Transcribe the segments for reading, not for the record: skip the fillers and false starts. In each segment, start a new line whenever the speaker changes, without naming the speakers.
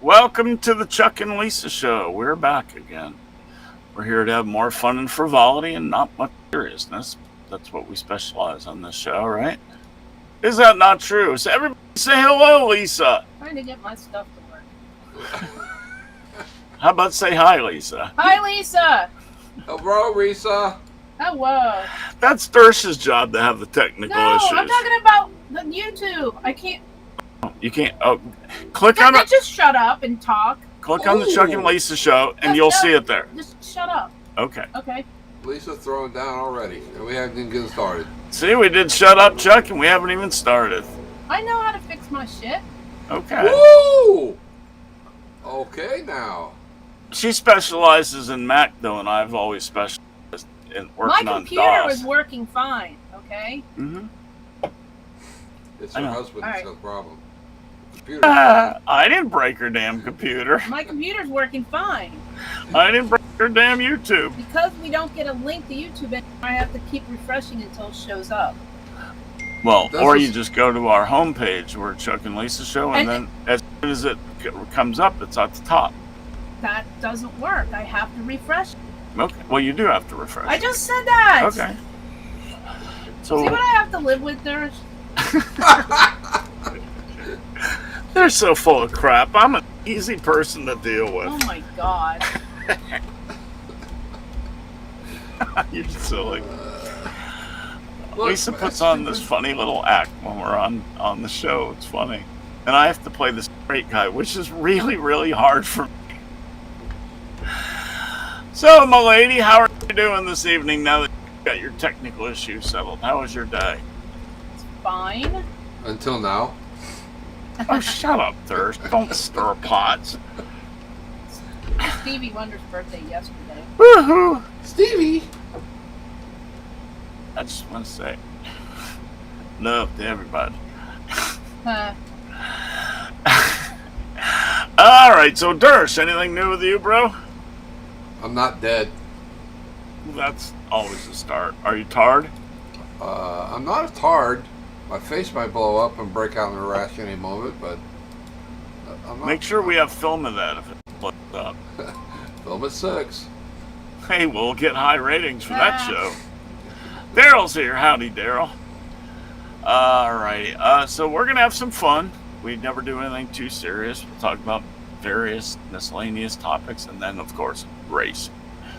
Welcome to the Chuck and Lisa Show. We're back again. We're here to have more fun and frivolity and not much seriousness. That's what we specialize on this show, right? Is that not true? So everybody say hello, Lisa.
Trying to get my stuff to work.
How about say hi, Lisa?
Hi, Lisa.
Hello, Risa.
Hello.
That's Dersh's job to have the technical
No,
issues.
I'm talking about the YouTube. I can't.
You can't. Oh, click on it.
Just shut up and talk.
Click on the Chuck and Lisa Show, and
No,
you'll
no,
see it there.
Just shut up.
Okay.
Okay.
Lisa's throwing down already, and we haven't even getting started.
See, we did shut up, Chuck, and we haven't even started.
I know how to fix my shit.
Okay.
Woo! Okay, now.
She specializes in Mac, though, and I've always specialized in working
My
on
computer
DOS.
was working fine. Okay.
Mm-hmm.
It's
I
her
know.
husband
All
that's
right.
got a problem. The computer.
I didn't break her damn computer.
My computer's working fine.
I didn't break her damn YouTube.
Because we don't get a link to YouTube anymore, I have to keep refreshing until it shows up.
Well,
That's
or
a-
you just go to our homepage, where Chuck and Lisa Show, and then as soon as it comes up, it's at the top.
That doesn't work. I have to refresh.
Okay. Well, you do have to refresh.
I just said that.
Okay. So
See what I have to live with there?
they're so full of crap. I'm an easy person to deal with.
Oh my god.
You're silly.
Look,
Lisa puts on this funny little act when we're on the show. It's funny. And I have to play this straight guy, which is really, really hard for me. So, my lady, how are you doing this evening now that you got your technical issues settled? How was your day?
Fine.
Until now.
Oh, shut up, Thirst. Don't stir pots.
Stevie Wonder's birthday yesterday.
Woohoo!
Stevie!
I just want to say love to everybody.
Huh.
All right, so Dersh, anything new with you, bro?
I'm not dead.
That's always a start. Are you tired?
I'm not as hard. My face might blow up and break out in a rash any moment, but I'm not.
Make sure we have film of that if it blows up.
Film at 6.
Hey, we'll get high ratings for that show. Daryl's here. Howdy, Daryl. All right. So we're going to have some fun. We never do anything too serious. We'll talk about various miscellaneous topics and then, of course, race.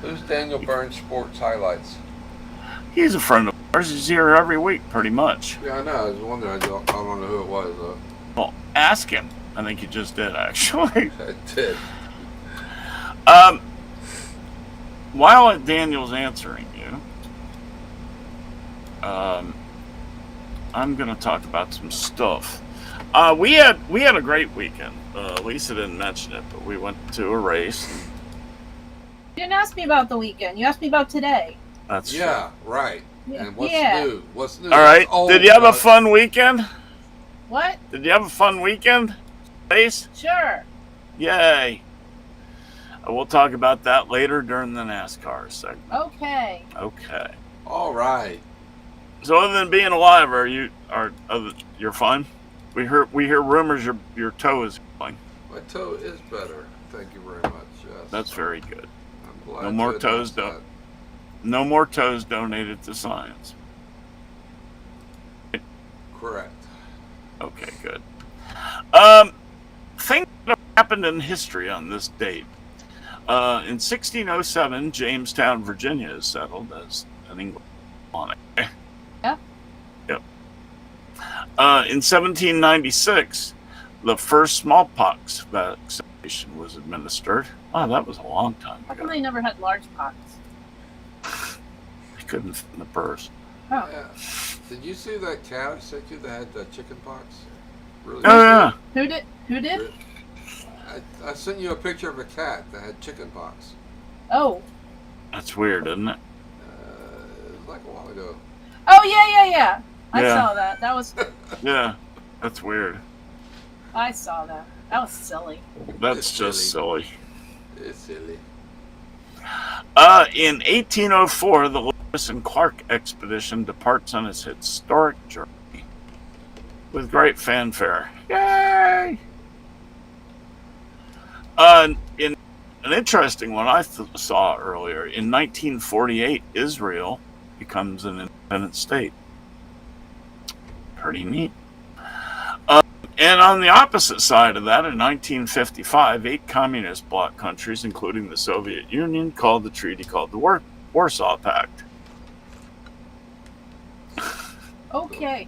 Who's Daniel Burns Sports Highlights?
He's a friend of ours. He's here every week, pretty much.
Yeah, I know. I was wondering. I don't know who it was, though.
Well, ask him. I think he just did, actually.
I did.
While Daniel's answering you, I'm going to talk about some stuff. We had a great weekend. Lisa didn't mention it, but we went to a race.
You didn't ask me about the weekend. You asked me about today.
That's
Yeah, right.
Yeah.
And what's
Yeah.
new? What's new?
true. All right.
That's old,
Did you have a
Doug.
fun weekend?
What?
Did you have a fun weekend? Race?
Sure.
Yay. We'll talk about that later during the NASCAR segment.
Okay.
Okay.
All right.
So other than being alive, you're fine? We hear rumors your toe is healing.
My toe is better. Thank you very much. Yes.
That's very good.
I'm glad
No
to
more
announce
toes
that.
No more toes donated to science.
Correct.
Okay, good. Things that have happened in history on this date. In 1607, Jamestown, Virginia is settled as an English colony.
Yeah.
Yep. In 1796, the first smallpox vaccination was administered. Oh, that was a long time
How come
ago.
they never had large pox?
They couldn't fit in the purse.
Oh.
Yeah. Did you see that cat I sent you that had chicken pox? Really?
Oh, yeah.
Who did?
I sent you a picture of a cat that had chicken pox.
Oh.
That's weird, isn't it?
It was like a while ago.
Oh yeah. I
Yeah.
saw that. That was.
Yeah, that's weird.
I saw that. That was silly.
That's
It's
just silly.
It's silly.
In 1804, the Lewis and Clark expedition departs on its historic journey with great fanfare. Yay! In an interesting one I saw earlier, in 1948, Israel becomes an independent state. Pretty neat. And on the opposite side of that, in 1955, 8 communist bloc countries, including the Soviet Union, called the treaty called the Warsaw Pact.
Okay.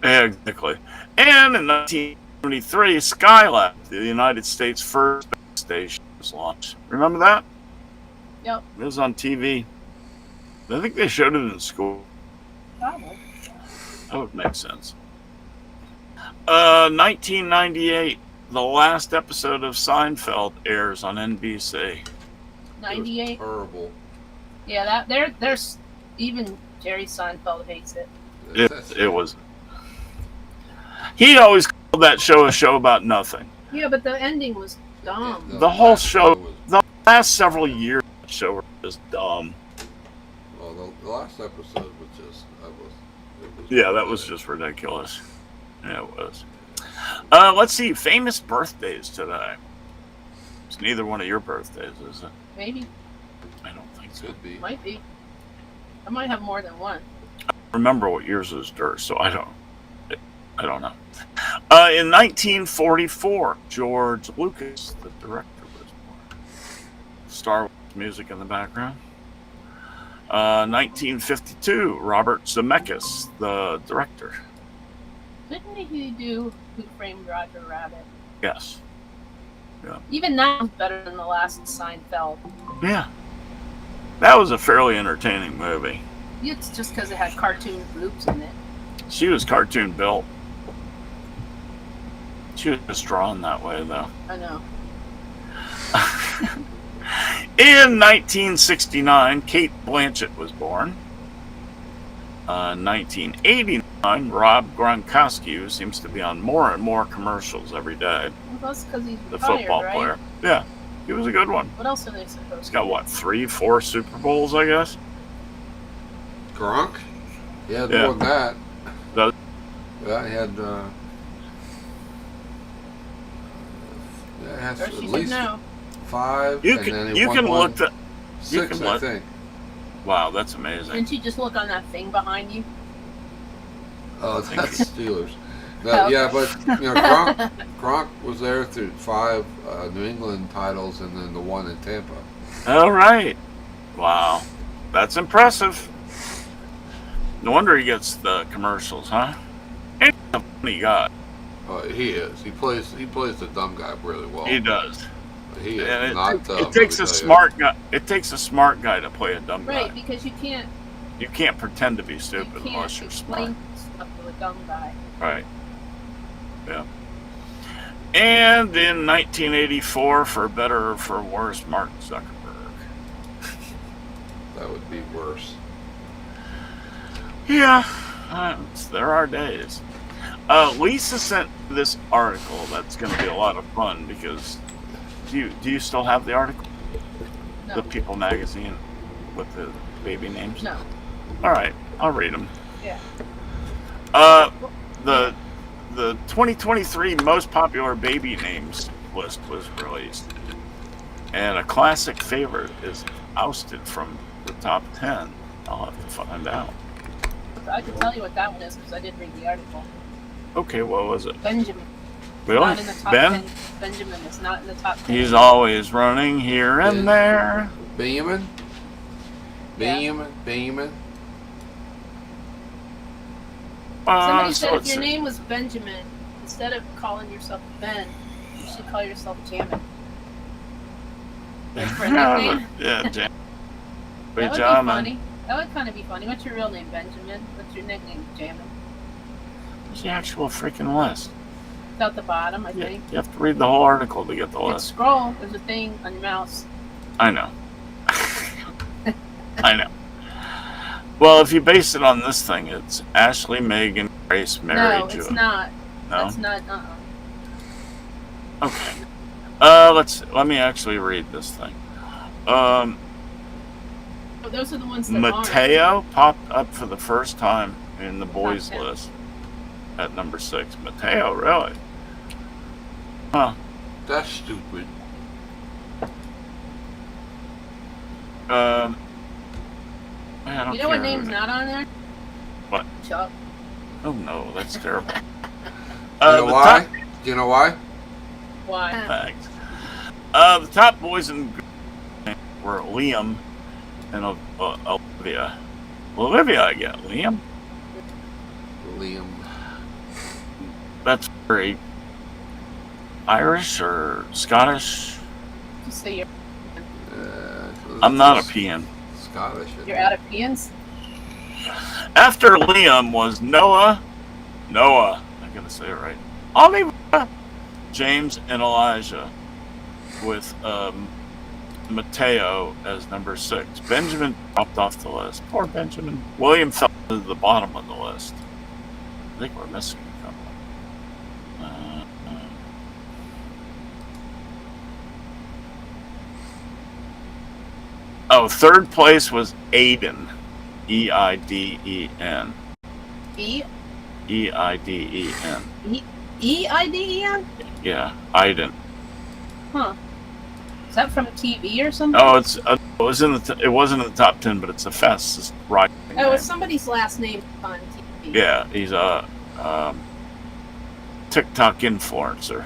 Exactly. And in 1973, Skylab, the United States' first space station, was launched. Remember that?
Yep.
It was on TV. I think they showed it in school.
Probably.
That would make sense. 1998, the last episode of Seinfeld airs on NBC.
98.
Terrible.
Yeah, there's even Jerry Seinfeld hates it.
It was. He always called that show a show about nothing.
Yeah, but the ending was dumb.
The whole show, the last several years, of the show were just dumb.
Well, the last episode was just
Yeah, that was just ridiculous. Yeah, it was. Let's see, famous birthdays today. It's neither one of your birthdays, is it?
Maybe.
I don't think so.
Could be.
Might be. I might have more than one.
Remember what yours is, dirt, so I don't know. In 1944, George Lucas, the director, was born. Star Wars music in the background. 1952, Robert Zemeckis, the director.
Didn't he do Who Framed Roger Rabbit?
Yes.
Even that was better than the last Seinfeld.
Yeah. That was a fairly entertaining movie.
It's just because it had cartoon bloops in it.
She was cartoon built. She was just drawn that way, though.
I know.
In 1969, Kate Blanchett was born. 1989, Rob Gronkowski, who seems to be on more and more commercials every day.
Well, that's because he's
The
retired,
football
right?
player. Yeah, he was a good one.
What else are they supposed
He's
to
got,
do?
what, 3-4 Super Bowls, I guess?
Gronk? Yeah,
Yeah.
more than that.
Does-
Yeah, he had. Yeah, it has
Or
at
she said
least
no.
5.
You
and then
can
he
you
won
can
one,
look that.
6,
can
I
look-
think.
Wow, that's amazing.
Didn't you just look on that thing behind you?
Oh, that's Steelers. No,
Oh,
yeah,
okay.
but Gronk was there through 5 New England titles and then the one in Tampa.
All right. Wow, that's impressive. No wonder he gets the commercials, huh? And he's a funny guy.
He is. He plays the dumb guy really well.
He does.
He is
And
not
it
dumb.
takes a
let me tell you.
smart guy. It takes a smart guy to play a dumb
Right,
guy.
because you can't
You can't pretend to be stupid unless you're smart.
explain stuff to a dumb guy.
Right. Yeah. And in 1984, for better or for worse, Mark Zuckerberg.
That would be worse.
Yeah, there are days. Lisa sent this article that's going to be a lot of fun because do you still have the article?
No.
The People magazine with the baby names?
No.
All right, I'll read them.
Yeah.
The 2023 most popular baby names list was released, and a classic favorite is ousted from the top 10. I'll have to find out.
I can tell you what that one is because I did read the article.
Okay, what was it?
Benjamin.
Really?
Not in the top
Ben?
10. Benjamin is not in the top 10.
He's always running here and there.
Benjamin?
Yeah.
Benjamin?
Somebody
So
said if
let's
your
see.
name was Benjamin, instead of calling yourself Ben, you should call yourself Jammin. Like for a nickname.
Yeah, Jam.
That would be
Jammin.
funny. That would kind of be funny. What's your real name, Benjamin? What's your nickname, Jammin?
What's the actual freaking list?
It's at the bottom, I
You
think.
have to read the whole article to get the
You can
list.
scroll. There's a thing on your mouse.
I know. I know. Well, if you base it on this thing, it's Ashley, Megan, Grace, Mary,
No,
June.
it's not.
No?
That's not.
Okay. Let me actually read this thing.
Oh, those are the ones that aren't.
Mateo popped up for the first time in the boys
Top 10.
list at number 6. Mateo, really? Huh.
That's stupid.
I don't
You know what
care
name's
who-
not on there?
What?
Chuck.
Oh no, that's terrible.
You know
the
why?
top-
Do you know why?
Why?
Thanks. The top boys in were Liam and Olivia. Olivia, I get Liam.
Liam.
That's very Irish or Scottish.
Just say
I'm not a peon.
Scottish. isn't
you're
it?
out of peons.
After Liam was Noah, I gotta say it right, Oliver, James, and Elijah, with Mateo as number 6. Benjamin dropped off the list. Poor Benjamin. William fell to the bottom of the list. I think we're missing a couple. Third place was Aiden. Eiden.
E
Eiden.
E-I-D-E-N?
Yeah, Aiden.
Huh. Is that from TV or something?
Oh, it wasn't in the top 10, but it's the fastest riding
Oh,
name.
it's somebody's last name on TV.
Yeah, he's a TikTok influencer.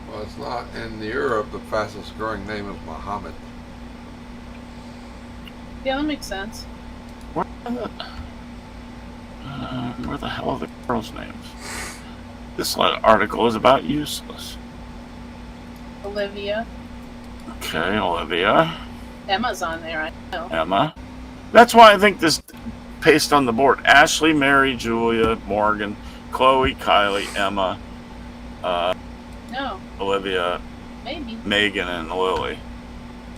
Well, it's not. In Europe, the fastest growing name is Muhammad.
Yeah, that makes sense.
Where the hell are the girls' names? This article is about useless.
Olivia.
Okay, Olivia,
Emma's on there, I know.
Emma. That's why I think this paste on the board. Ashley, Mary, Julia, Morgan, Chloe, Kylie, Emma,
No,
Olivia,
maybe.
Megan, and Lily.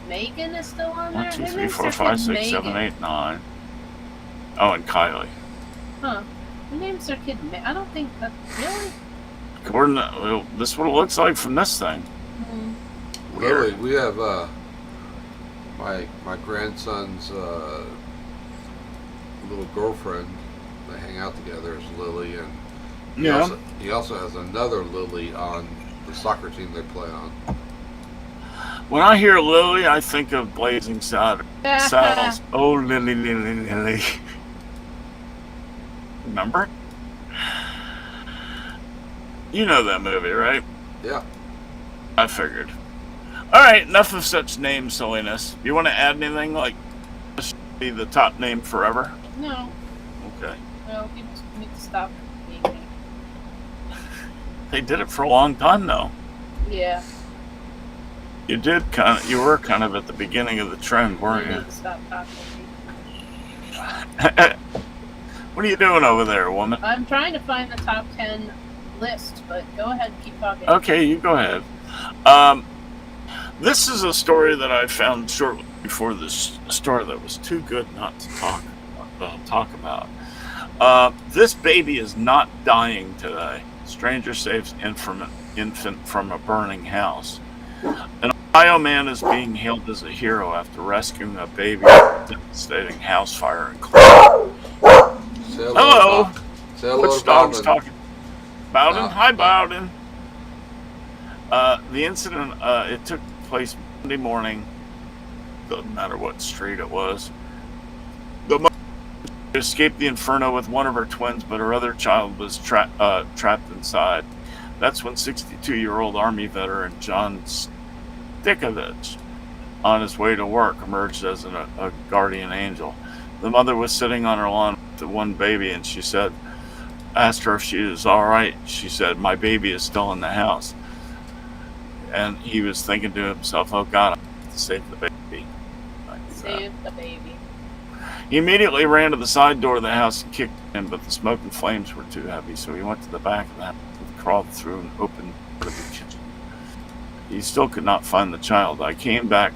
Megan is still on there?
1, 2,
Who
3,
names
4,
their
5,
kid
6, 7,
Megan?
8, 9. Oh, and Kylie.
Huh. Who names their kid I don't think that... Really?
According to, well, this is what it looks like from this thing.
Hmm.
Lily, we have my grandson's little girlfriend. They hang out together as Lily, and he also has another Lily on the soccer team they play on.
When I hear Lily, I think of Blazing Saddles. Oh, Lily, Lily, Lily. Remember? You know that movie, right?
Yeah.
I figured. All right, enough of such name silliness. You want to add anything, like this should be the top name forever?
No.
Okay.
Well, people need to stop being mean.
They did it for a long time, though.
Yeah.
You were kind of at the beginning of the trend, weren't
They
you?
need to stop talking to me.
What are you doing over there, woman?
I'm trying to find the top 10 list, but go ahead and keep talking.
Okay, you go ahead. This is a story that I found shortly before this story that was too good not to talk about. This baby is not dying today. Stranger saves infant from a burning house. An Ohio man is being hailed as a hero after rescuing a baby from a devastating house fire in Cleveland.
Say hello.
Hello.
Say hello
Which
to
dog's
Bowden.
talking? Bowden?
No,
Hi,
no.
Bowden. The incident, it took place Monday morning. Doesn't matter what street it was. The mother escaped the inferno with one of her twins, but her other child was trapped inside. That's when 62-year-old Army veteran John Stikovich, on his way to work, emerged as a guardian angel. The mother was sitting on her lawn with the one baby, and she asked her if she was all right. She said, "My baby is still in the house." And he was thinking to himself, "Oh God, I have to save the baby."
Save the baby.
He immediately ran to the side door of the house and kicked in, but the smoke and flames were too heavy, so he went to the back of the house and crawled through and opened the kitchen. He still could not find the child. I came back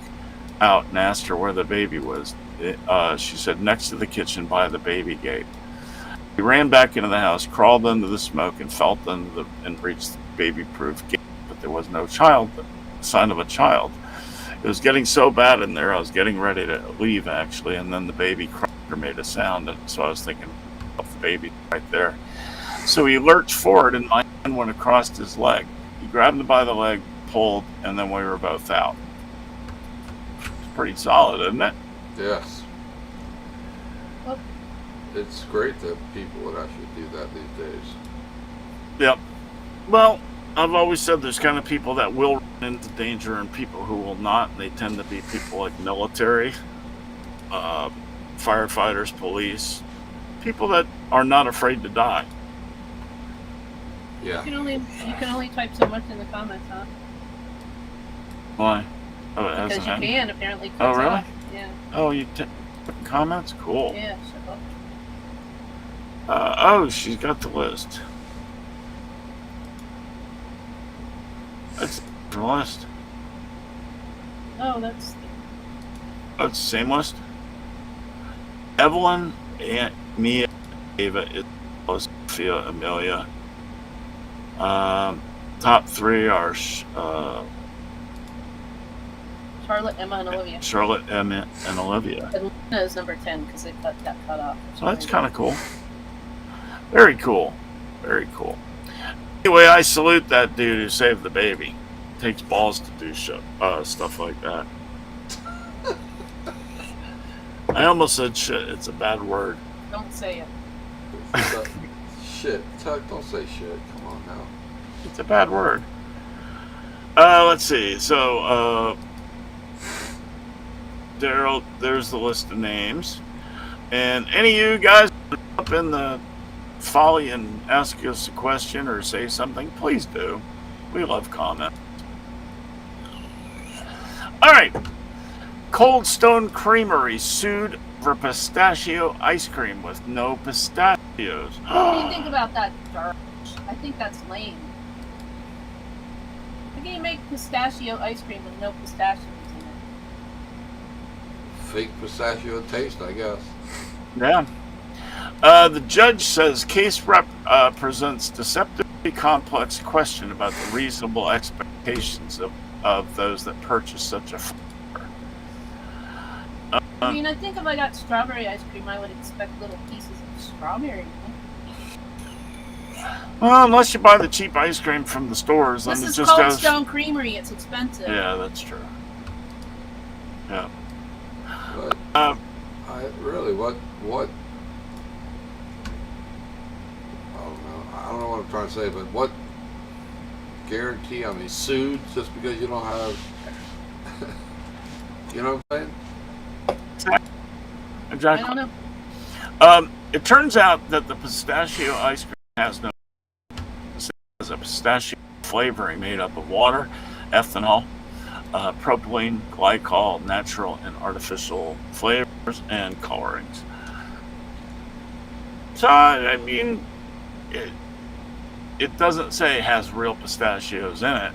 out and asked her where the baby was. She said, "Next to the kitchen by the baby gate." He ran back into the house, crawled under the smoke, and felt and reached the baby-proof gate, but there was no sign of a child. It was getting so bad in there, I was getting ready to leave, actually, and then the baby cried or made a sound, and so I was thinking of the baby right there. So he lurched forward, and my hand went across his leg. He grabbed him by the leg, pulled, and then we were both out. It's pretty solid, isn't it?
Yes.
Well,
It's great that people would actually do that these days.
Yep. Well, I've always said there's kind of people that will run into danger and people who will not. They tend to be people like military, firefighters, police, people that are not afraid to die.
Yeah.
you can only type so much in the comments, huh?
Why? Oh, it
Because
hasn't
you
happened?
can apparently.
Oh, really?
Off. Yeah.
Oh, you comments? Cool.
Yeah. Shut up.
Oh, she's got the list. That's the list.
Oh, that's.
Oh, it's the same list? Evelyn, Aunt Mia, Ava, Isabella, Sophia, Amelia. Top three are
Charlotte, Emma, and Olivia.
Charlotte, Emma, and Olivia.
And Luna is number 10 because it got cut off.
So that's kind of cool. Very cool. Very cool. Anyway, I salute that dude who saved the baby. Takes balls to do stuff like that. I almost said shit. It's a bad word.
Don't say it.
Shit. Don't say shit. Come on now.
It's a bad word. Let's see. So, Daryl, there's the list of names. And any of you guys up in the folly and ask us a question or say something, please do. We love comments. All right. Cold Stone Creamery sued for pistachio ice cream with no pistachios.
What do you think about that, Dark? I think that's lame. How can you make pistachio ice cream with no pistachios in it?
Fake pistachio taste, I guess.
Yeah. The judge says case presents deceptively complex question about the reasonable expectations of those that purchase such a flavor.
I mean, I think if I got strawberry ice cream, I would expect little pieces of strawberry.
Well, unless you buy the cheap ice cream from the stores, then
This
it
is
just
Cold
has.
Stone Creamery. It's expensive.
Yeah, that's true. Yeah.
But
Um,
I really, what? I don't know. I don't know what I'm trying to say, but what guarantee? I mean, sued just because you don't have. You know what I'm saying?
I
exactly.
don't know.
It turns out that the pistachio ice cream has a pistachio flavoring made up of water, ethanol, propylene, glycol, natural and artificial flavors, and colorings. So, I mean, it doesn't say it has real pistachios in it.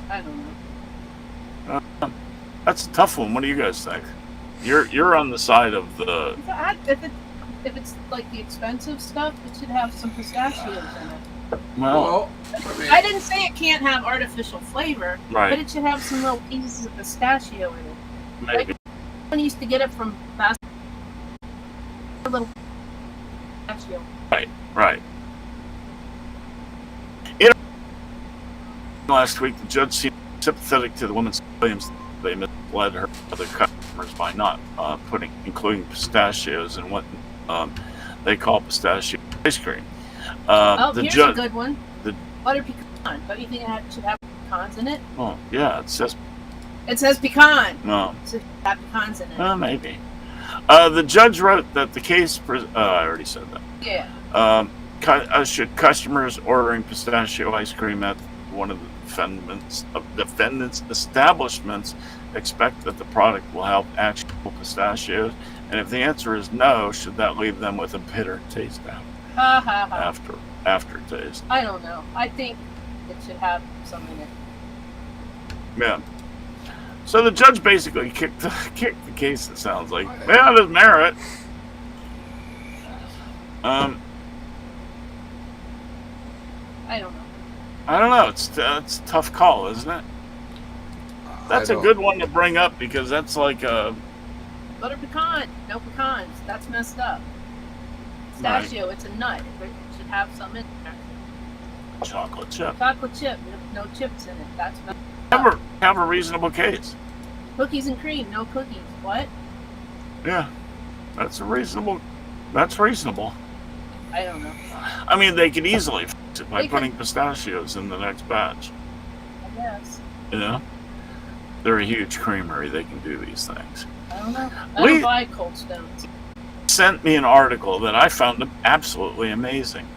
I don't know.
That's a tough one. What do you guys think? You're on the side of the.
If it's like the expensive stuff, it should have some pistachios in it.
Well,
I mean,
I didn't say it can't have artificial flavor,
right.
but it should have some little pieces of pistachio in it.
Maybe.
I used to get it from fast little pistachio.
Right. Last week, the judge seemed sympathetic to the woman's claims they misled her other customers by not including pistachios in what they call pistachio ice cream. The
Here's
judge.
a good one.
the-
Butter pecan. Don't you think it should have pecans in it?
Oh, yeah, it says
It says pecan.
no.
It should have pecans in it.
Maybe. The judge wrote that the case. I already said that.
Yeah.
Should customers ordering pistachio ice cream at one of the defendants' establishments expect that the product will have actual pistachios? And if the answer is no, should that leave them with a bitter taste
Ha ha ha.
aftertaste?
I don't know. I think it should have some in it.
Yeah. So the judge basically kicked the case. It sounds like, yeah, there's merit.
I don't know.
I don't know. It's a tough call, isn't it? That's a good one to bring up because that's like a.
Butter pecan. No pecans. That's messed up. Pistachio. It's a nut. It should have some in there.
Chocolate chip.
Chocolate chip, no chips in it. That's not.
Have a reasonable case.
Cookies and cream, no cookies. What?
Yeah, that's reasonable. That's reasonable.
I don't know.
I mean, they could easily fix it by
They could.
putting pistachios in the next batch.
I guess.
You know, they're a huge creamery. They can do these things.
I don't know. I
Lee-
don't buy Cold Stones.
Sent me an article that I found absolutely amazing.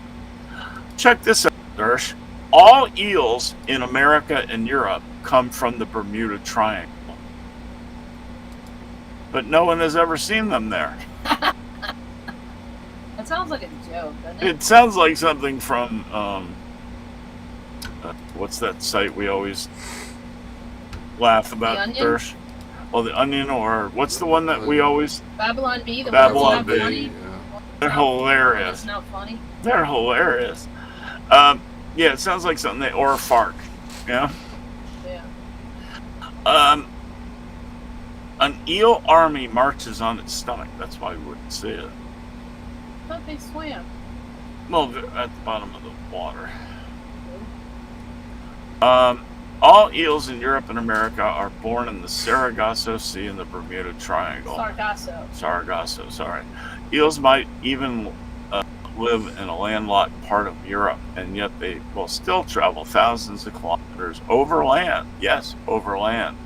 Check this out, Dersh. All eels in America and Europe come from the Bermuda Triangle, but no one has ever seen them there.
That sounds like a joke, doesn't it?
It sounds like something from what's that site we always laugh about,
The Onion?
Dersh? Well, The Onion, or what's the one that we always...
Babylon Bee, the
Babylon
one's
Bee,
not funny.
Yeah.
They're hilarious.
It's not funny.
They're hilarious. Yeah, it sounds like something or a FARC. Yeah.
Yeah.
An eel army marches on its stomach. That's why we wouldn't see it.
I thought they swam.
Well, they're at the bottom of the water. All eels in Europe and America are born in the Sargasso Sea and the Bermuda Triangle. Sargasso, sorry. Eels might even live in a landlocked part of Europe, and yet they will still travel thousands of kilometers overland. Yes, overland,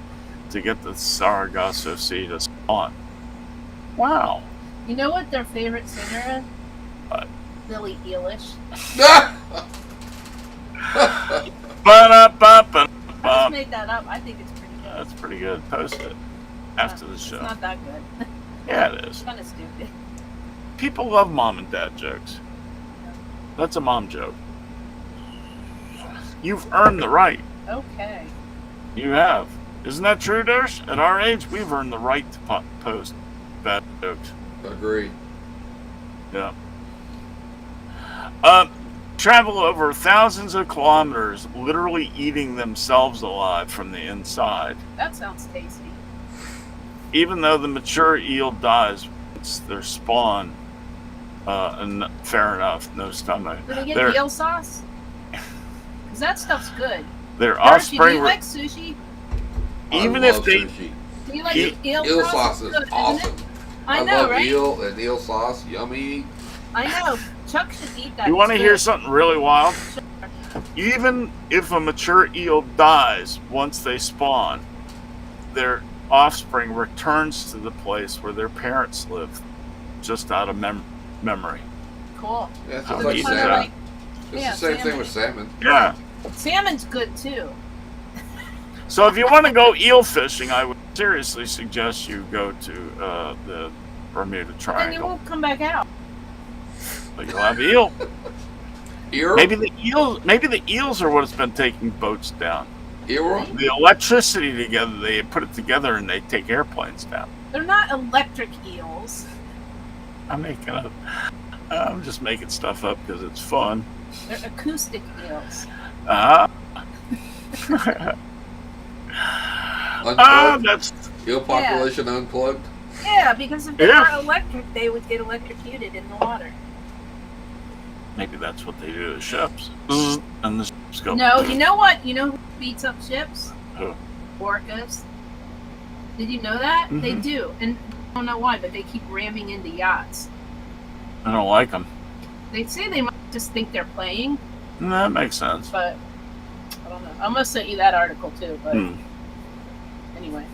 to get the Sargasso Sea to spawn. Wow.
You know what their favorite singer is?
What?
Billie Eilish.
Ba-da-ba-ba-ba.
I just made that up. I think it's pretty good.
That's pretty good. Post it after the show.
It's not that good.
Yeah, it is.
It's kind of stupid.
People love mom and dad jokes. That's a mom joke. You've earned the right.
Okay.
You have. Isn't that true, Dersh? At our age, we've earned the right to post bad jokes.
Agreed.
Yeah. Travel over thousands of kilometers, literally eating themselves alive from the inside.
That sounds tasty.
Even though the mature eel dies once their spawn, and fair enough, no stomach.
Do they get
Their-
eel sauce? Because that stuff's good.
Their
Darcy, do
offspring,
you like sushi?
even
I
if
love
they,
sushi.
Do you like
Eel-
eel
Eel
sauce?
sauce
It's
is
good, isn't
awesome.
it? I know,
love
right?
eel and eel sauce. Yummy.
I know. Chuck should eat that.
you want to
It's
hear
good.
something really wild? Even if a mature eel dies once they spawn, their offspring returns to the place where their parents lived, just out of memory.
Cool.
Yeah, it's
How
just like
neat is
salmon.
that?
It's
Yeah,
the same
salmon.
thing with salmon.
Yeah.
Salmon's good too.
So if you want to go eel fishing, I would seriously suggest you go to the Bermuda
Then you
Triangle.
won't come back out.
But you'll have eel.
Eel?
Maybe the eels are what has been taking boats down.
Eel?
The electricity together, they put it together and they take airplanes down.
They're not electric eels.
I'm just making stuff up because it's fun.
They're acoustic eels.
Unplugged?
That's
Eel population unplugged?
Yeah, because if they
Yeah.
were electric, they would get electrocuted in the water.
maybe that's what they do to ships. Zzz, and the ships go.
No, you know what? You know who beats up ships?
Who?
Orcas. Did you know that? They
Mhm.
do. And I don't know why, but they keep ramming into yachts.
I don't like them.
They say they might just think they're playing,
That makes sense.
but I don't know. I almost sent you that article too, but anyway.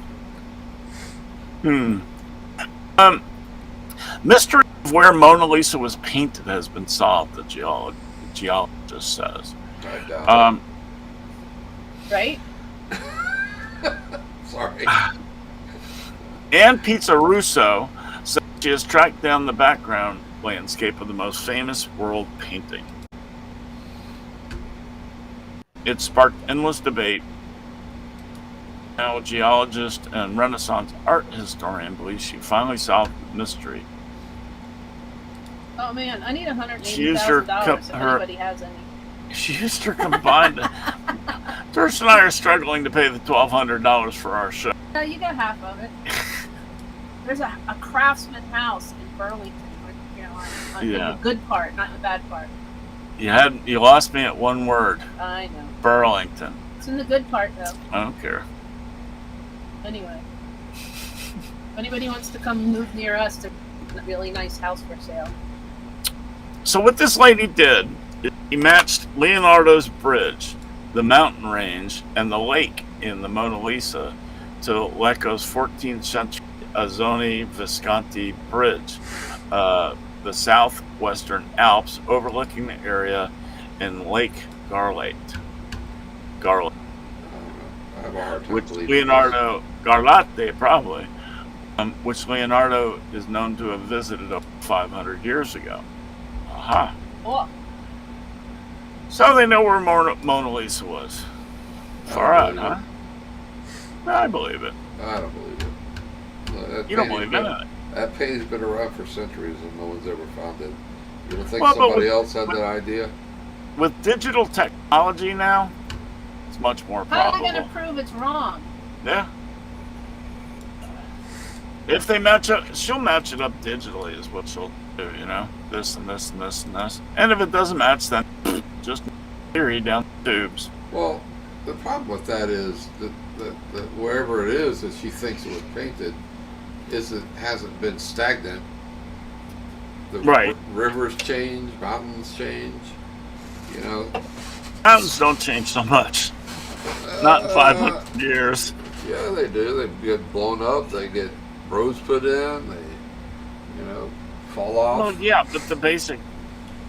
Mystery of where Mona Lisa was painted has been solved, the geologist says.
I doubt
Right?
it. Sorry.
Ann Pizza Russo says she has tracked down the background landscape of the most famous world painting. It sparked endless debate. Now, a geologist and Renaissance art historian believes she finally solved the mystery.
Oh man, I need
She used her
$180,000 if
her-
anybody has any.
She used her combined. Durst and I are struggling to pay the $1,200 for our show.
No, you got half of it. There's a Craftsman house in Burlington, North Carolina. In
Yeah.
the good part, not in the bad part.
You lost me at one word.
I know.
Burlington.
It's in the good part, though.
I don't care.
Anyway. If anybody wants to come move near us, there's a really nice house for sale.
So what this lady did, he matched Leonardo's bridge, the mountain range, and the lake in the Mona Lisa to Lecco's 14th century Azzoni Visconti Bridge, the southwestern Alps overlooking the area in Lake Garlate. Garlate.
I have a hard time
Which
believing
Leonardo Garlate, probably, which Leonardo is known to have visited over 500 years ago. Aha.
Oh,
So they know where Mona Lisa was.
I
Far out,
don't
huh? I believe it.
I don't believe it. That
You don't
painting's
believe
been-
it?
That painting's been around for centuries and no one's ever found it. You don't think
Well, but
somebody
with-
else had that idea?
With digital technology now, it's much more
how are they going
probable.
to prove it's wrong?
Yeah. If they match up, she'll match it up digitally, is what she'll do, you know? This and this and this and this. And if it doesn't match, then just theory down the tubes.
Well, the problem with that is that wherever it is that she thinks it was painted, hasn't been stagnant. The
Right.
Rivers change, mountains change. You know.
Mountains don't change so much. Not in 500 years.
Yeah, they do. They get blown up. They get roads put in. They, fall off.
Well, yeah, but the basic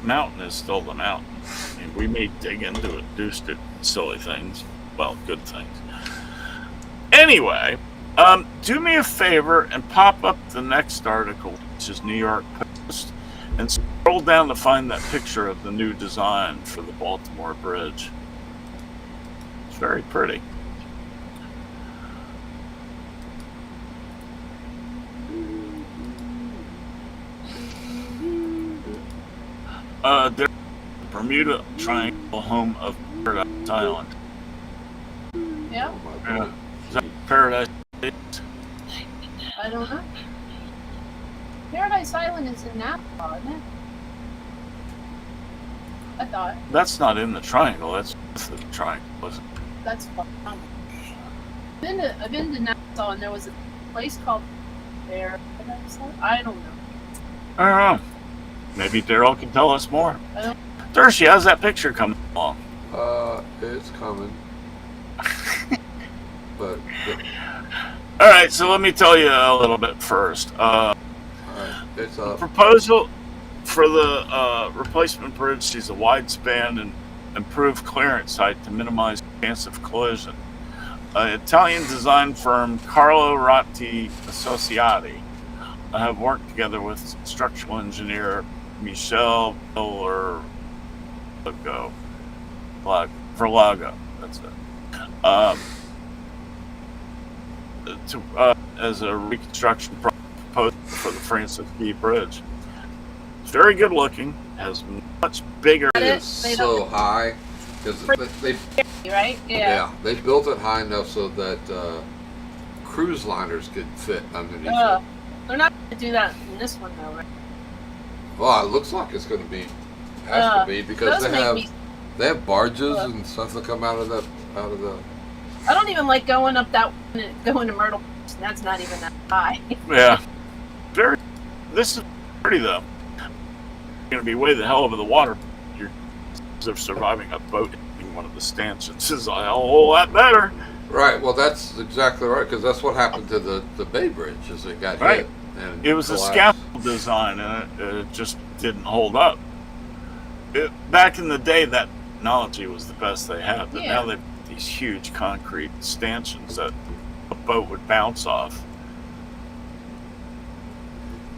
mountain is still the mountain. I mean, we may dig into it, do silly things. Well, good things. Anyway, do me a favor and pop up the next article, which is New York Post, and scroll down to find that picture of the new design for the Baltimore Bridge. It's very pretty. There's Bermuda Triangle, home of Paradise Island.
Yeah,
Oh my God.
Is that Paradise?
I don't know. Paradise Island is in Napa, isn't it? I thought.
That's not in the triangle. That's the triangle, isn't it?
That's fun. I've been to Nassau, and there was a place called Paradise Island. I don't know.
I don't know. Maybe Daryl can tell us more.
I don't-
Dershie, how's that picture coming along?
It's coming. But
All right, so let me tell you a little bit first.
alright, it's
The
up.
proposal for the replacement bridge sees a wide span and improved clearance height to minimize chance of collision. Italian design firm Carlo Ratti Associati have worked together with structural engineer Michel Verlago. That's it. As a reconstruction proposal for the Francis B. Bridge. It's very good looking. Has much bigger.
It
It
is
they
so
don't-
high because they
Right? Yeah.
they built it high enough so that cruise liners could fit underneath
Uh,
it.
they're not going to do that in this one, though, right?
Well, it looks like it's going to be has to be because
Does make me.
they have barges
Uh.
and stuff that come out of the.
I don't even like going up that one and going to Myrtle Beach, and that's not even that high.
Yeah. Very. This is pretty though. You're gonna be way the hell over the water. You're surviving a boat in one of the stanchions is a whole lot better.
Right. Well, that's exactly right because that's what happened to the Bay Bridge as it got
Right.
hit. And
It was
collapsed.
a scaffold design and it just didn't hold up. Back in the day, that technology was the best they had, but
Yeah.
now they've got these huge concrete stanchions that a boat would bounce off.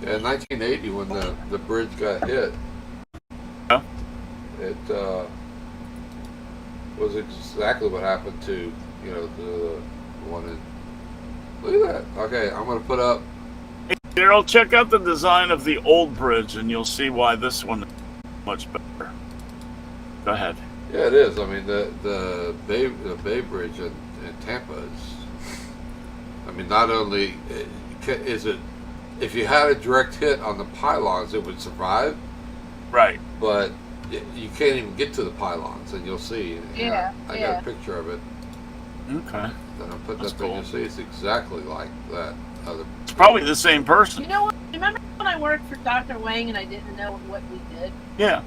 Yeah, in 1980, when the bridge got hit,
Yeah.
it was exactly what happened to the one in. Look at that. Okay, I'm gonna put up.
Hey, Daryl, check out the design of the old bridge, and you'll see why this one is much better. Go ahead.
Yeah, it is. I mean, the Bay Bridge in Tampa is. I mean, not only is it, if you had a direct hit on the pylons, it would survive.
Right.
But you can't even get to the pylons, and you'll see.
Yeah,
I
yeah.
got a picture of it.
Okay.
Then I'll put
That's
that thing.
cool.
You'll see it's exactly like that other.
It's probably the same person.
You know what? Remember when I worked for Dr. Wang and I didn't know what we did?
Yeah.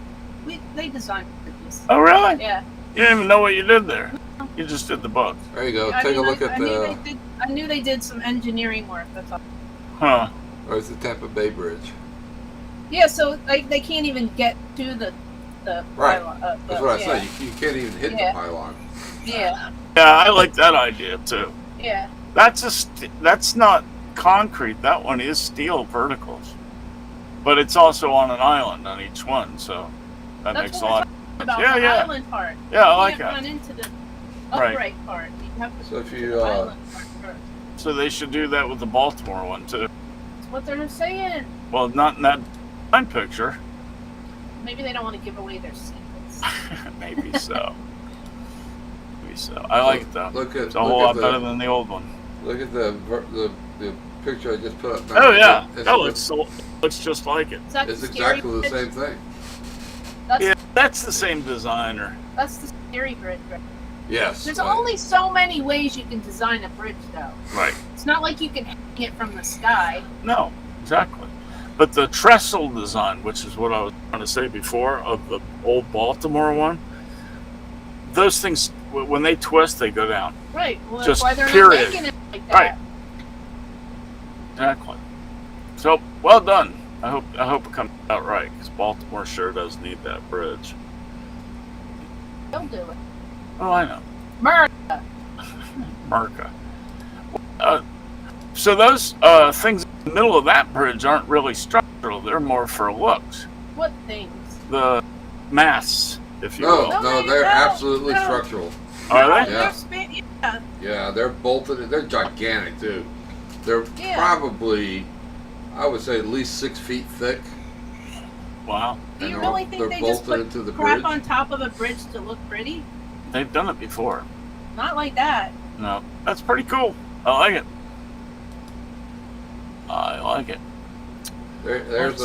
They designed this.
Oh, really?
Yeah.
You didn't even know what you did there. You just did the book.
There you go.
I
Take
mean,
a look
I
at
knew
the.
I knew they did some engineering work. That's all.
Huh.
There's the Tampa Bay Bridge.
Yeah, so they can't even get to the
Right.
pylon.
That's what I
yeah.
said. You can't even hit
Yeah.
the pylon.
Yeah.
Yeah, I like that idea too.
Yeah.
That's not concrete. That one is steel verticals, but it's also on an island on each one, so that
That's
makes a
what
lot.
About
Yeah,
the
yeah.
island part.
Yeah, I
You
like
can't
that.
run into the
Right.
upright part. You have to
So if
do
you,
the island part first.
So they should do that with the Baltimore one too.
That's what they're saying.
Well, not in that line picture.
Maybe they don't want to give away their secrets.
Maybe so. Maybe so. I like it though.
Look at
It's a whole lot
the,
better than the old one.
Look at the picture I just put up.
Oh yeah,
It's,
that looks just like it.
Is that
it's
the scary
exactly the
bridge?
same thing.
That's,
Yeah, that's the same designer.
that's the scary bridge. Right?
Yes.
There's
but-
only so many ways you can design a bridge, though.
Right.
It's not like you can hang it from the sky.
No, exactly. But the trestle design, which is what I was trying to say before, of the old Baltimore one, those things, when they twist, they go down.
Right. Well, that's
Just
why they're
period.
not making it like that.
Right. Exactly. So, well done. I hope it comes out right, because Baltimore sure does need that bridge.
They'll do it.
Oh, I know.
America.
Merca. So those things in the middle of that bridge aren't really structural. They're more for looks.
What things?
The masts, if you
No,
will.
no, they're
No,
absolutely
no.
structural.
Are
No,
they?
Yeah.
Yeah.
Yeah, they're bolted. They're gigantic too. They're
Yeah.
probably, I would say, at least 6 feet thick.
Wow.
Do you
and
really
they're
think they just
bolted
put
into the
crap
bridge.
on top of a bridge to look pretty?
They've done it before.
Not like that.
No, that's pretty cool. I like it. I like it.
There's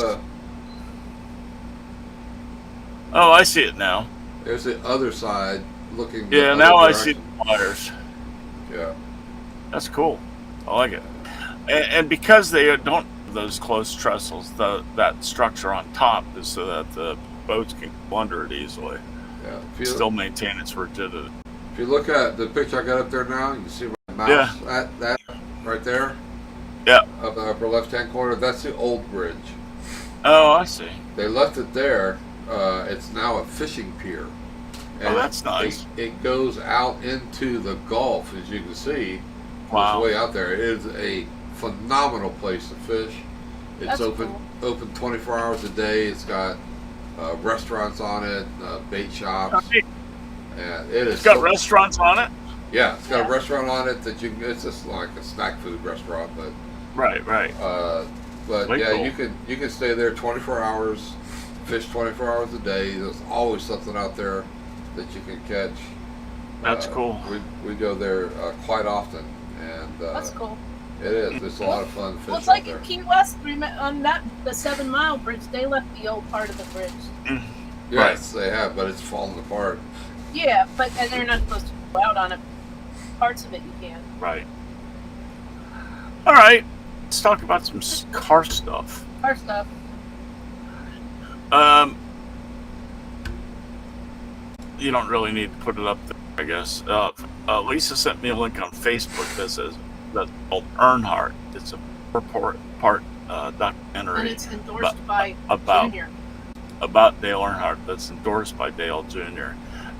Oh, I see it now.
there's the other side looking.
Yeah,
the
now
other
I see
direction.
the wires.
Yeah.
That's cool. I like it. And because they don't have those close trestles, that structure on top is so that the boats can go under it easily.
Yeah. If you,
Still maintain its rigidity.
if you look at the picture I got up there now, you can see my mouse. That right there.
Yeah.
Up the upper left-hand corner. That's the old bridge.
Oh, I see.
They left it there. It's now a fishing pier.
Oh, that's nice.
It goes out into the Gulf, as you can see.
Wow.
It's way out there. It is a phenomenal place to fish. It's
That's
open 24 hours a day. It's got restaurants on it, bait shops, and it is.
It's got restaurants on it?
Yeah, it's got
Yeah.
a restaurant on it that you can. It's just like a snack food restaurant, but
Right. Way
yeah,
cool.
you can stay there 24 hours, fish 24 hours a day. There's always something out there that you can catch.
That's cool.
We go there quite often, and
That's cool.
it is. It's a lot of fun to fish
Well, it's
out
like
there.
in Key West, on the 7 Mile bridge, they left the old part of the bridge.
Yes, they have, but it's fallen apart.
Yeah, and they're not supposed to go out on it. Parts of it you can.
Right. All right. Let's talk about some car stuff.
Car stuff.
You don't really need to put it up there, I guess. Lisa sent me a link on Facebook that says that's called Earnhardt. It's a four-part
And
documentary
it's endorsed by
about
Junior.
about Dale Earnhardt. That's endorsed by Dale Jr.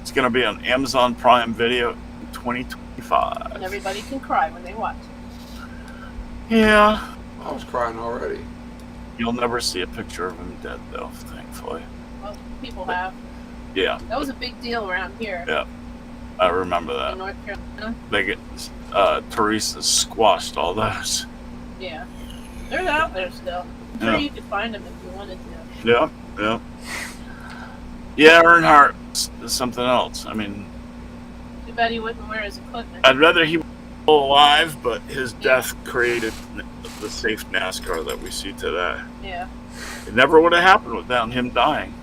It's going to be on Amazon Prime Video in 2025.
And everybody can cry when they watch it.
Yeah.
I was crying already.
You'll never see a picture of him dead, though, thankfully.
Most people have.
Yeah,
That was a big deal around here
Yeah. I remember
in
that.
North Carolina.
They get Teresa squashed all those.
Yeah. They're out there still. I'm sure
Yeah.
you could find them if you wanted to.
Yeah. Yeah, Earnhardt is something else. I mean,
Too bad he wouldn't wear his equipment.
I'd rather he was still alive, but his death created the safe NASCAR that we see today.
Yeah.
It never would have happened without him dying.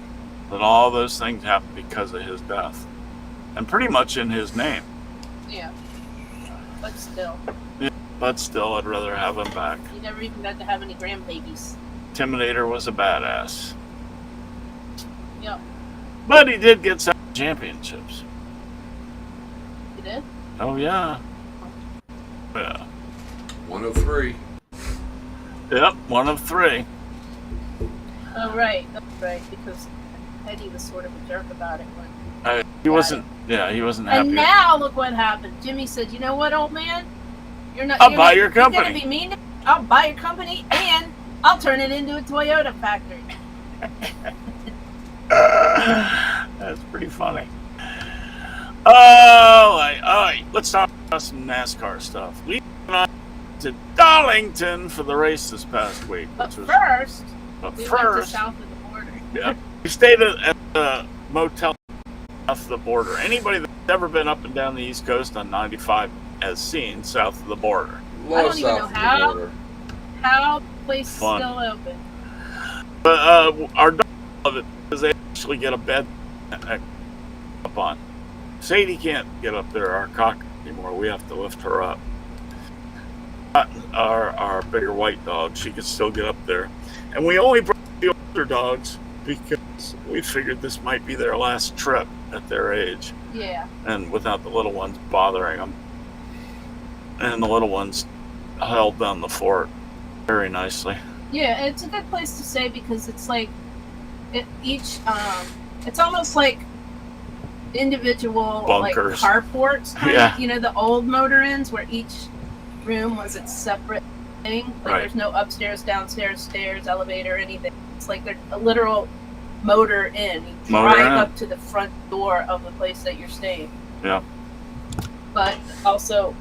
But all those things happened because of his death. And pretty much in his name.
Yeah. But still,
But still, I'd rather have him back.
he never even got to have any grandbabies.
Intimidator was a badass.
Yep.
But he did get some championships.
He did?
Oh, yeah. Yeah.
1 of 3.
Yep, 1 of 3.
Oh, right. That's right. Because Eddie was sort of a jerk about it when.
He wasn't happy.
And now look what happened. Jimmy said, "You know what, old man?
I'll buy your
You're
company."
gonna be mean. I'll buy your company and I'll turn it into a Toyota factory."
That's pretty funny. All right. Let's talk about some NASCAR stuff. We went on to Darlington for the race this past week.
But
we
went to south of the border.
Yeah, we stayed at the motel south of the border. Anybody that's ever been up and down the East Coast on 95 has seen south of the border.
I
Love
don't even know
south of the
how.
border.
How the place is
Fun.
still open.
But our dogs love it because they actually get a bed up on. Sadie can't get up there, our cock, anymore. We have to lift her up. Our bigger white dog, she can still get up there. And we only brought the older dogs because we figured this might be their last trip at their age.
Yeah.
And without the little ones bothering them. And the little ones held down the fort very nicely.
Yeah, it's a good place to stay because it's like it's almost like individual
Bunkers.
like carports kind
Yeah.
of, you know, the old motor inns where each room was its separate thing. Like
Right.
there's no upstairs, downstairs, stairs, elevator, anything. It's like they're a literal motor inn. You
Motor
drive
inn.
up to the front door of the place that you're staying.
Yeah.
But also,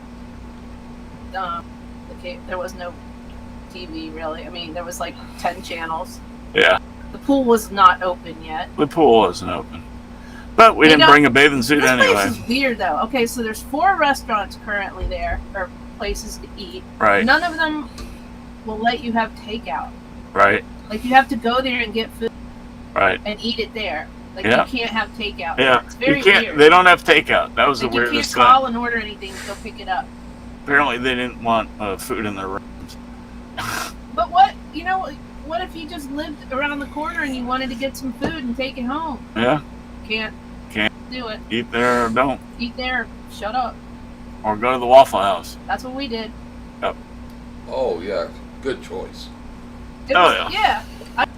there was no TV really. I mean, there was like 10 channels.
Yeah.
The pool was not open yet.
The pool wasn't open. But we
You
didn't
know,
bring a bathing suit
This
anyway.
place is weird though. Okay, so there's 4 restaurants currently there, or places to eat.
Right.
None of them will let you have takeout.
Right.
Like you have to go there and get food
Right.
and eat it there. Like
Yeah.
you can't have takeout.
Yeah.
It's very
You can't.
weird.
They don't have takeout. That was
Like
the
you can't
weirdest
call
thing.
and order anything. Go pick it up.
Apparently, they didn't want food in their rooms.
But what if you just lived around the corner and you wanted to get some food and take it home?
Yeah.
Can't do it.
Eat there or don't,
Eat there. Shut up.
or go to the Waffle House.
That's what we did.
Oh, yeah. Good choice.
It
Oh,
was, yeah.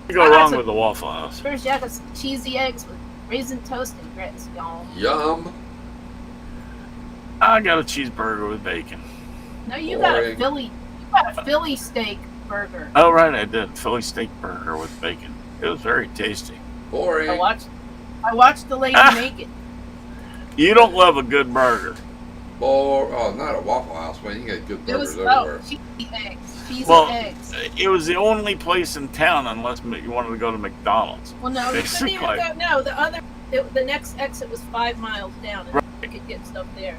You go
I
wrong
had
with the Waffle House.
First, you had some cheesy eggs with raisin toast and grits. Y'all.
Yum.
I got a cheeseburger with bacon.
No, you got a
Boring.
Philly. You got a Philly steak burger.
Oh, right, I did. Philly steak burger with bacon. It was very tasty.
Boring.
I watched the lady
Ah.
make it.
You don't love a good burger.
Oh, not a Waffle House, man. You get good
It was
burgers everywhere.
cheesy eggs. Cheesy
Well,
eggs.
it was the only place in town unless you wanted to go to McDonald's.
Well, no, you couldn't even
basically.
go. No, the next exit was 5 miles down, and you could get stuff there.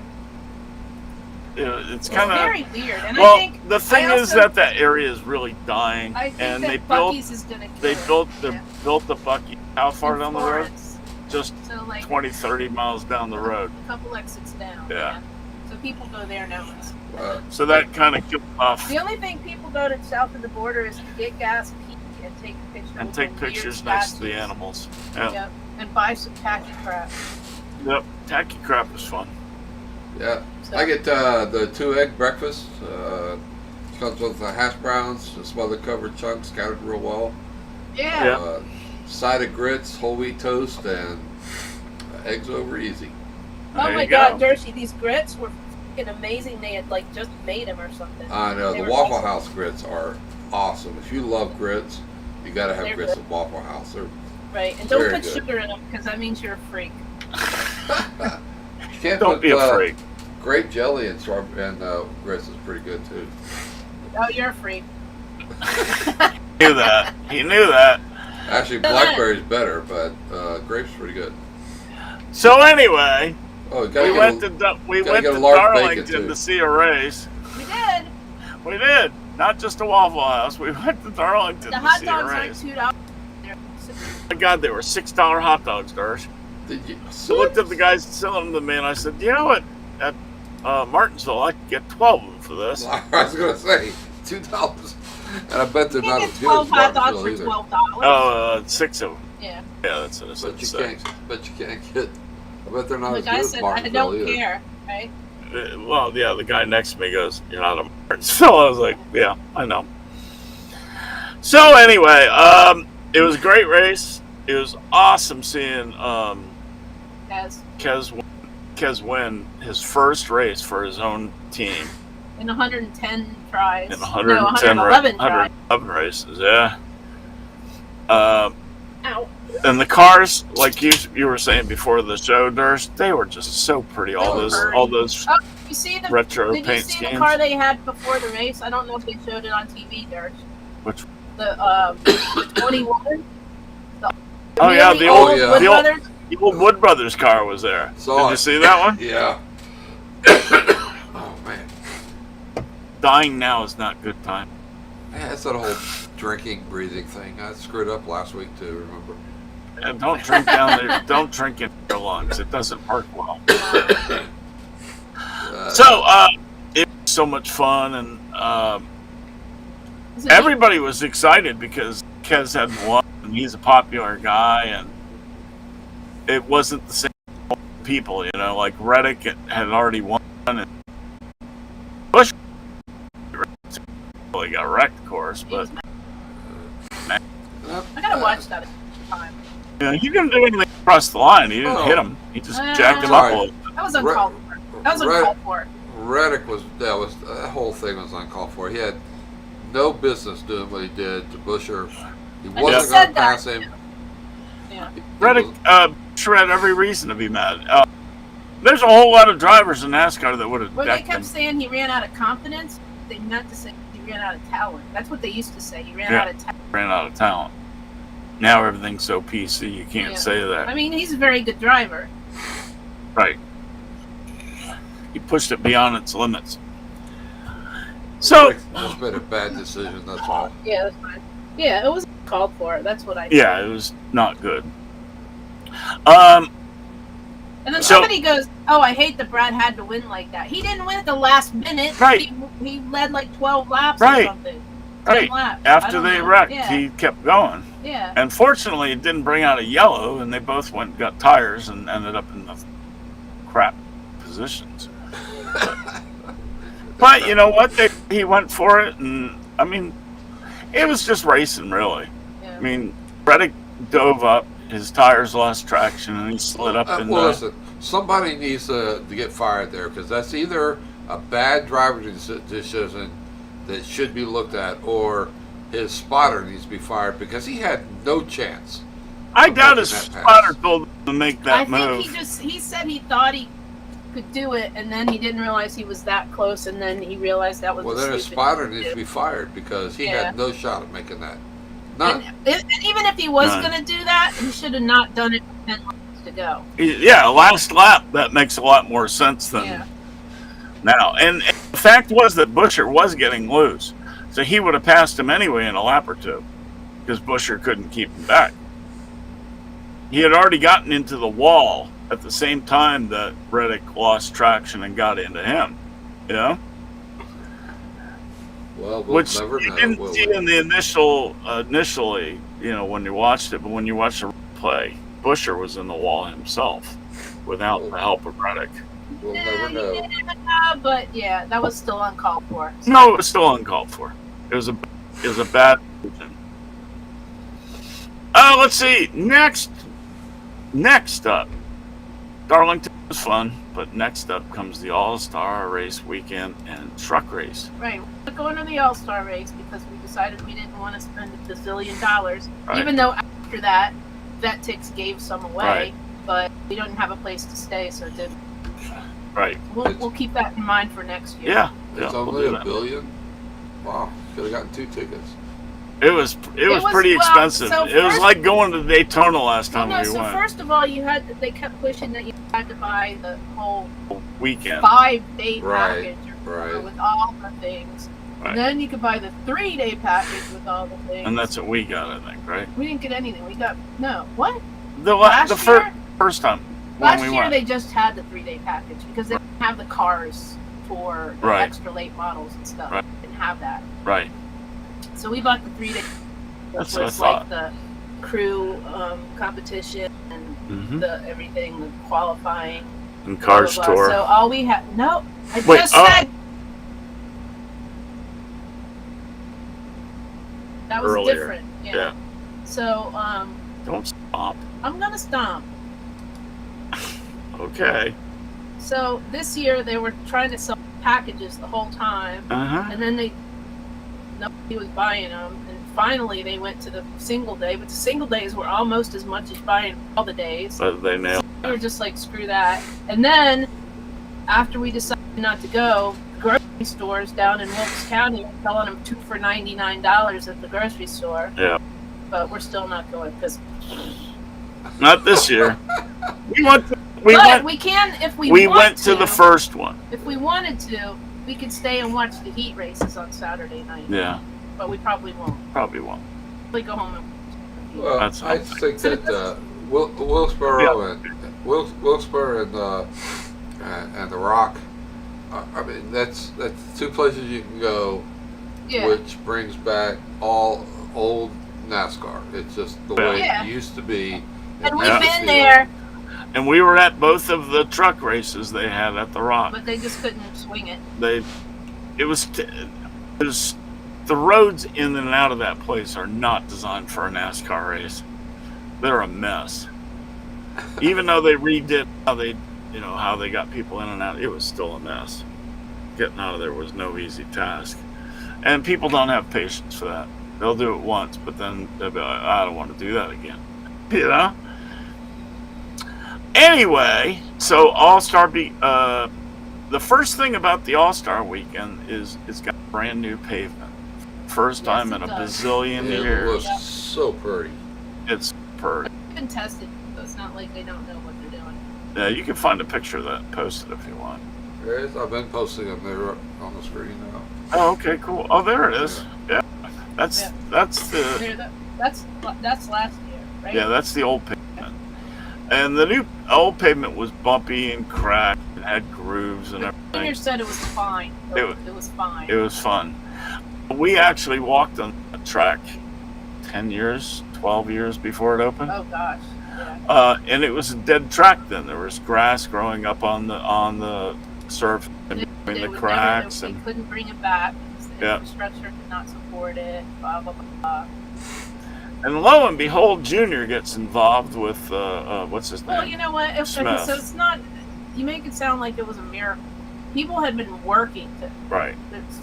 It's
It's
kind of
very weird, and
well.
I think
The thing is
also-
that area is really dying,
I think
and
that
they built
Buc-ee's is gonna kill
they
it.
built
Yeah.
the Buc-ee. How far
In
down the road?
Florence.
Just
So like
20-30 miles down the road.
a couple exits down.
Yeah.
So people go there now.
So that kind of killed off
The only thing people go to south of the border is to get gas, pee, and take pictures.
and
with
take
weird
pictures next to the
statues.
animals. Yeah.
Yep. And buy some tacky crap.
Yep. Tacky crap is fun.
Yeah.
So,
I get the 2-egg breakfast. Comes with the hash browns, smothered covered chunks, scattered real well.
yeah.
Yeah.
Side of grits, whole wheat toast, and eggs over easy.
Oh
There
my
you
God,
go.
Dershie, these grits were fucking amazing. They had like just made them or something.
I know,
They
the
were
Waffle
awesome.
House grits are awesome. If you love grits, you gotta have
They're
grits
good.
at Waffle House. They're
Right, and don't
Very
put
good.
sugar in them because that means you're a freak.
you can't
Don't
put,
be a freak.
grape jelly and grits is pretty good too.
Oh, you're a freak.
He knew that. He knew that.
Actually, blackberry's better, but grape's pretty good.
So anyway,
Oh, you gotta
we
get
went
a,
to
gotta get a large bacon,
Darlington
too.
to see a race.
We did.
We did. Not just a Waffle House. We went to Darlington
The
to
hot
see
dogs
a
aren't
race.
$2. They're $6.
my God, they were $6 hot dogs, Darsh.
Did you?
So I looked at the guys selling them to me, and I said, you know what? At Martinsville, I could get 12 of them for this.
I was gonna say $2, and I bet they're
You
not
can
as
get
good as
12 hot dogs
Martinsville
for
either.
$12.
6 of them.
Yeah.
Yeah, that's what I said.
But you
So,
can't get. I bet they're not
The
as
guy
good as
said, I
Martinsville
don't
either.
care, right?
well, yeah, the guy next to me goes, you're not a Martinsville. I was like, yeah, I know. So anyway, it was a great race. It was awesome seeing
As
Kez win his first race for his own team
in 110 tries.
in
No,
110
111 tries.
111 races. Yeah.
Ow.
And the cars, like you were saying before the show, Durst, they were just so pretty. All
were
those
pretty. You see the
retro
Did you
paint
see
schemes.
the car they had before the race? I don't know if they showed it on TV, Dirk.
Which?
The 21.
Oh yeah, the
old
old,
yeah.
Wood
the old,
Brothers.
the old Wood Brothers car was there.
Saw
Did
it.
you see that one?
Yeah. Oh man.
Dying now is not good time.
Yeah, that's that whole drinking, breathing thing. I screwed up last week too. Remember?
And don't drink down there. Don't drink in your lungs. It doesn't work well. So it was so much fun, and
Is it
everybody was excited because Kez had won, and he's a popular guy, and it wasn't the same people, you know, like Reddick had already won, and Bush really got wrecked, of course, but
I gotta watch that at the time.
you know, he didn't do anything across the line. He didn't hit him. He just jacked him up a little.
That was uncalled for. That was uncalled for.
Reddick that whole thing was uncalled for. He had no business doing what he did to Busher. He
I
wasn't
just
going
said
to
that.
pass him.
Yeah.
Reddick sure had every reason to be mad. There's a whole lot of drivers in NASCAR that would have
When they
decked him.
kept saying he ran out of confidence, they meant to say he ran out of talent. That's what they used to say. He ran
Yeah.
out of talent.
Ran out of talent. Now everything's so PC, you can't
Yeah.
say that.
I mean, he's a very good driver.
Right. He pushed it beyond its limits. So,
It's been a bad decision. That's all.
Yeah, that's fine. Yeah, it was called for. That's what I.
yeah, it was not good.
And then
So-
somebody goes, "Oh, I hate that Brad had to win like that. He didn't win at the last minute.
Right.
He led like 12 laps
Right.
or something.
Right.
10 laps. I
After
don't
they
know.
wrecked,
Yeah.
he kept going.
Yeah.
And fortunately, it didn't bring out a yellow, and they both went and got tires and ended up in the crap positions. But you know what? He went for it, and I mean, it was just racing, really.
Yeah.
I mean, Reddick dove up, his tires lost traction, and he slid up in
Well,
the.
listen, somebody needs to get fired there because that's either a bad driver decision that should be looked at, or his spotter needs to be fired because he had no chance.
I doubt his
making that
spotter
pass.
told him to make
I
that
think
move.
he said he thought he could do it, and then he didn't realize he was that close, and then he realized that was.
Well,
a
then his
stupid
spotter
thing to
needs
do.
to be fired because he
Yeah.
had no shot at making that. None.
And even if he was
None.
going to do that, he should have not done it with 10 laps to go.
Yeah, last lap, that makes a lot more sense than
Yeah.
now. And the fact was that Busher was getting loose. So he would have passed him anyway in a lap or two because Busher couldn't keep him back. He had already gotten into the wall at the same time that Reddick lost traction and got into him. You know?
Well, we'll
Which
never
you
know.
didn't
will
see
we?
in the initially, you know, when you watched it, but when you watched the replay, Busher was in the wall himself without the help of Reddick.
We'll
Yeah,
never
you
know.
never know, but yeah, that was still uncalled for. So-
No, it was still uncalled for. It was a bad decision. Let's see. Next up, Darlington was fun, but next up comes the All-Star Race weekend and truck race.
Right, we're going to the All-Star race because we decided we didn't want to spend $1 bazillion,
Right.
even though after that, Vettix gave some away,
Right.
but we didn't have a place to stay, so
Right.
we'll keep that in mind for next year.
Yeah.
It's
we'll
only
do
$1
that.
billion. Wow, could have gotten 2 tickets.
It was
was-
pretty
well,
expensive.
so
It was
first-
like going to Daytona last
Well,
time
no,
we
so
went.
first of all, they kept pushing that you had to buy the whole
Weekend.
5-day
Right,
package or
right.
with all the things.
Right.
Then you could buy the 3-day package with all the things.
And that's what we got, I think, right?
We didn't get anything. We got no. What?
The
Last year?
first time when
Last
we
year
went.
they just had the 3-day package because they didn't have the cars for the
Right.
extra late models and stuff.
Right.
They didn't have that.
Right.
So we bought the 3-day.
That's
Which
what I
was
thought.
like the crew competition and
Mm-hmm.
the everything, the qualifying.
And
blah,
Cars
blah, blah.
Tour.
So all we had. No, I
Wait,
just
oh.
said. That was
Earlier.
different.
Yeah.
So
Don't stop.
I'm gonna stomp.
Okay.
So this year they were trying to sell packages the whole time,
Uh-huh.
and then nobody was buying them, and finally they went to the single day. But the single days were almost as much as buying all the days.
But they nailed
We were just like, screw that. And then after we decided not to go, grocery stores down in Wilkes County were selling them 2 for $99 at the grocery store.
Yeah.
But we're still not going because.
Not this year. We went. We
But
went.
we can if we.
We
want
went to the first one.
If we wanted to, we could stay and watch the heat races on Saturday night.
Yeah.
But we probably won't.
Probably won't.
We go home and.
Well,
That's
I think that Wilkesboro and the Rock. I mean, that's two places you can go,
Yeah.
which brings back all old NASCAR. It's just the way
Yeah.
it used to be.
And we've
Yeah.
been there,
And we were at both of the truck races they had at the Rock.
but they just couldn't swing it.
It was the roads in and out of that place are not designed for a NASCAR race. They're a mess. Even though they redid how they got people in and out, it was still a mess. Getting out of there was no easy task. And people don't have patience for that. They'll do it once, but then they'll be like, I don't want to do that again. You know? Anyway, so All-Star the first thing about the All-Star weekend is it's got brand new pavement. First
Yes,
time
it
in a
does.
bazillion
It
years.
looks so pretty.
It's pretty.
It's been tested, so it's not like they don't know what they're doing.
Yeah, you can find a picture of that posted if you want.
There is. I've been posting them there on the screen now.
Oh, okay, cool. Oh, there it is. Yeah, that's
Yeah.
that's the
That's last year, right?
yeah, that's the old pavement. And the new old pavement was bumpy and cracked and had grooves and
Junior
everything.
said it was fine.
It
was fine.
It was fun. We actually walked on the track 10 years, 12 years before it opened.
Oh gosh. Yeah.
And it was a dead track then. There was grass growing up on the surface and between the cracks.
They
And
couldn't bring it back because the
Yeah.
infrastructure could not support it. Blah blah blah.
And lo and behold, Junior gets involved with what's his
Well,
name?
you know what?
Smith.
So it's not. You make it sound like it was a miracle. People had been working to
Right.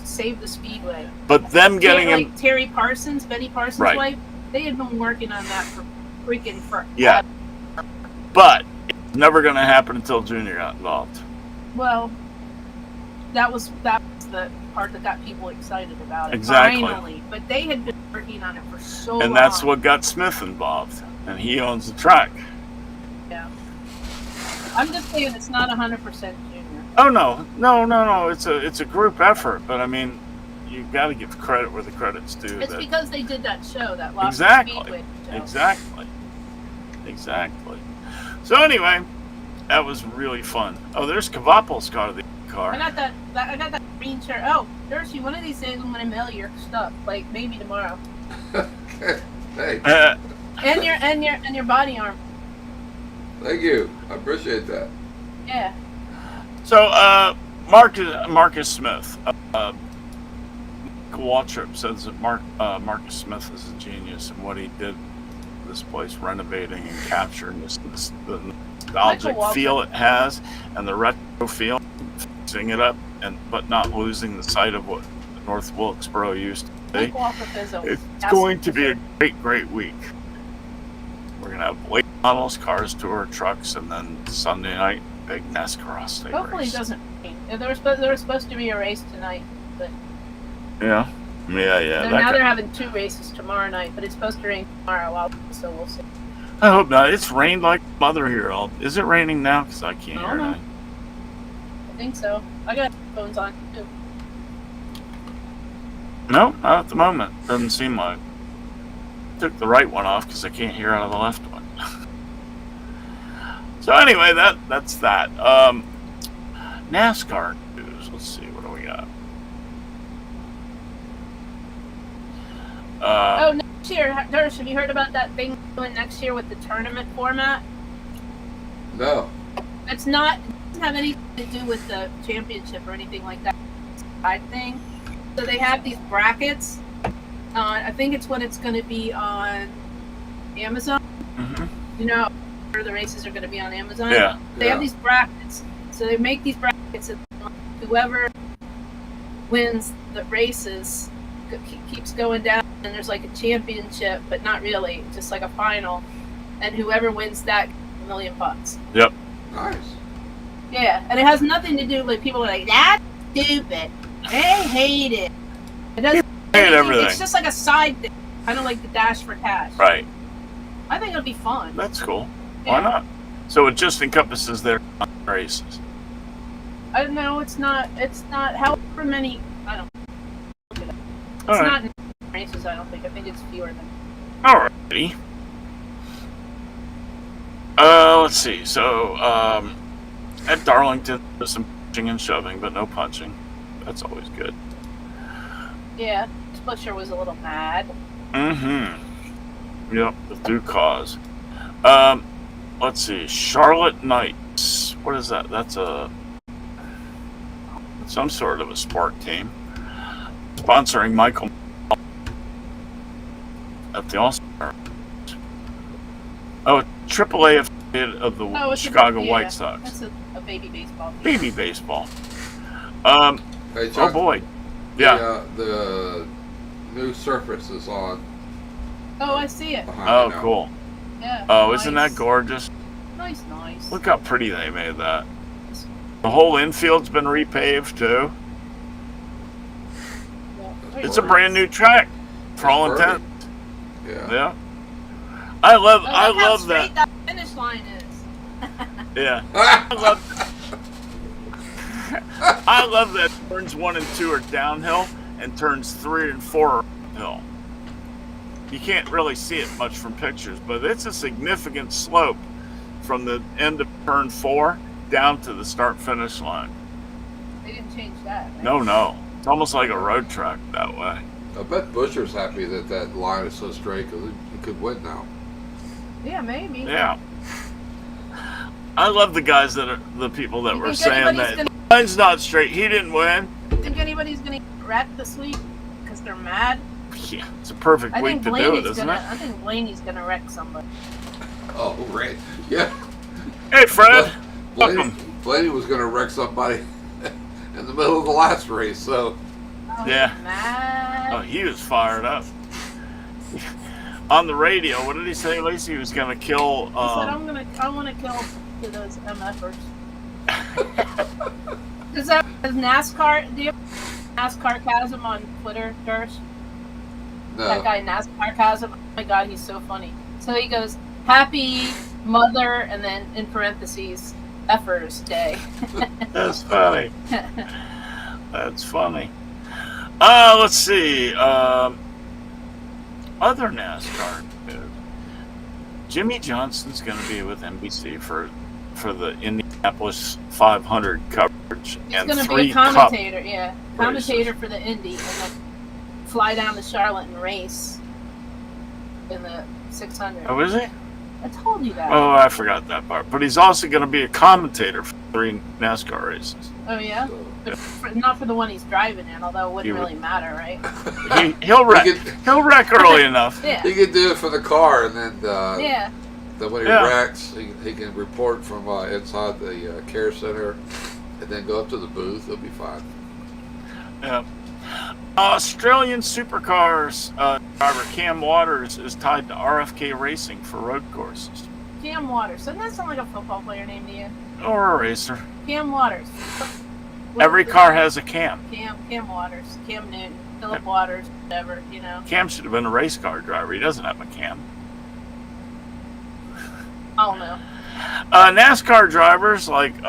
save the speedway.
But them getting him,
like Terry Parsons, Benny Parsons'
Right.
wife, they had been working on that for freaking forever.
yeah. But it's never going to happen until Junior got involved.
Well, that was the part that got people excited about it.
Exactly.
Finally, but they had been working on it for so long.
And that's what got Smith involved. And he owns the track.
Yeah. I'm just saying it's not 100% Junior.
Oh no! It's a group effort. But I mean, you got to give credit where the credit's due.
It's
that-
because they did that show, that Lost
Exactly.
Speedway show.
Exactly. So anyway, that was really fun. Oh, there's Kavapol's car.
I got that green shirt. Oh, Darcy, one of these days I'm gonna mail your stuff. Like maybe tomorrow.
Hey,
And your body armor.
thank you. I appreciate that.
Yeah.
So Marcus Smith. Waltrip says that Marcus Smith is a genius in what he did. This place renovating and capturing the nostalgic
Michael
feel it has and the retro feel, fixing it up, but not losing the sight of what North Wilkesboro used to be.
Mike Walker Fizzle.
It's going to be a great week. We're gonna have late models, cars tour, trucks, and then Sunday night big NASCAR state
Hopefully it
race.
doesn't rain. There was supposed to be a race tonight, but
Yeah.
now they're having 2 races tomorrow night, but it's supposed to rain tomorrow, so we'll see.
I hope not. It's rained like mother here. Is it raining now? Because I can't
I
hear
don't know.
anything.
I think so. I got phones on too.
No, not at the moment. Doesn't seem like. Took the right one off because I can't hear out of the left one. So anyway, that's that. NASCAR news. Let's see, what do we got?
Oh, next year, Darsh, have you heard about that thing going next year with the tournament format?
No.
It's not, it doesn't have anything to do with the championship or anything like that. It's a side thing. So they have these brackets. I think it's when it's going to be on Amazon.
Mm-hmm.
You know, where the races are going to be on Amazon.
Yeah.
They have these brackets. So they make these brackets, and whoever wins the races keeps going down, and there's like a championship, but not really, just like a final. And whoever wins that gets $1 million.
Yep.
Nice.
Yeah, and it has nothing to do with people are like, that's stupid. They hate it. It doesn't.
Hate everything.
It's just like a side thing, kind of like the Dash for Cash.
Right.
I think it'll be fun.
That's cool.
Yeah.
Why not? So it just encompasses their races.
I don't know. It's not. It's not. However many. I don't. It's
All right.
not races. I don't think. I think it's fewer than.
Alrighty. Let's see. So, at Darlington, there's some pushing and shoving, but no punching. That's always good.
Yeah, Busher was a little mad.
Mm-hmm. Yep, the due cause. Let's see. Charlotte Knights. What is that? That's some sort of a sport team. Sponsoring Michael at the All-Star. Oh, AAA affiliate of the Chicago White Sox.
That's a baby baseball team.
Baby baseball.
Hey, Chuck,
Oh boy. Yeah.
The new surface is on.
Oh, I see it.
Behind
Oh,
me now.
cool.
Yeah.
Oh,
nice.
isn't that gorgeous?
Nice.
Look how pretty they made that. The whole infield's been repaved too.
Yeah.
It's a brand new track for all
It's
intents.
Yeah.
Yeah. I love
Look how
that.
straight that finish line is.
Yeah. I love that turns 1 and 2 are downhill and turns 3 and 4 are uphill. You can't really see it much from pictures, but it's a significant slope from the end of turn 4 down to the start finish line.
They didn't change that. Right?
No. It's almost like a road track that way.
I bet Busher's happy that that line is so straight because he could win now.
Yeah, maybe.
Yeah. I love the guys that are the people that
You
were
think
saying
anybody's
that line's not straight. He didn't win.
Think anybody's gonna get wrecked this week because they're mad?
Yeah, it's a perfect
I
week
think
to do
Blaney's
it, isn't
gonna.
it?
I think Blaney's gonna wreck somebody.
Oh, right. Yeah.
Hey, Fred.
Blaney was going to wreck somebody in the middle of the last race, so.
Oh,
Yeah.
he's mad.
Oh, he was fired up. On the radio, what did he say, Lacey? He was going to kill.
He said, I want to kill those MFers. Is NASCAR? Do you have NASCAR Chasm on Twitter, Gersh?
No.
That guy NASCAR Chasm. Oh my God, he's so funny. So he goes, "Happy Mother," and then in parentheses, Effers Day.
That's funny. That's funny. Let's see. Other NASCAR news. Jimmy Johnson's going to be with NBC for the Indianapolis 500 coverage.
He's
and
going to
3
be a commentator, yeah.
races.
Commentator for the Indy, and then fly down to Charlotte and race in the 600.
Oh, is he?
I told you that.
Oh, I forgot that part. But he's also going to be a commentator for 3 NASCAR races.
Oh, yeah? But not for the one he's driving in, although it wouldn't really matter, right?
He'll wreck. He'll wreck early enough.
Yeah.
He could do it for the car, and then
Yeah.
then when he
Yeah.
wrecks, he can report from inside the care center, and then go up to the booth. He'll be fine.
Yeah. Australian supercars driver Cam Waters is tied to RFK Racing for road courses.
Cam Waters. Doesn't that sound like a football player named to you?
Or a racer.
Cam Waters.
Every car has a Cam.
Cam Waters. Cam Newton. Philip Waters. Whatever, you know.
Cam should have been a race car driver. He doesn't have a Cam.
I don't know.
NASCAR drivers like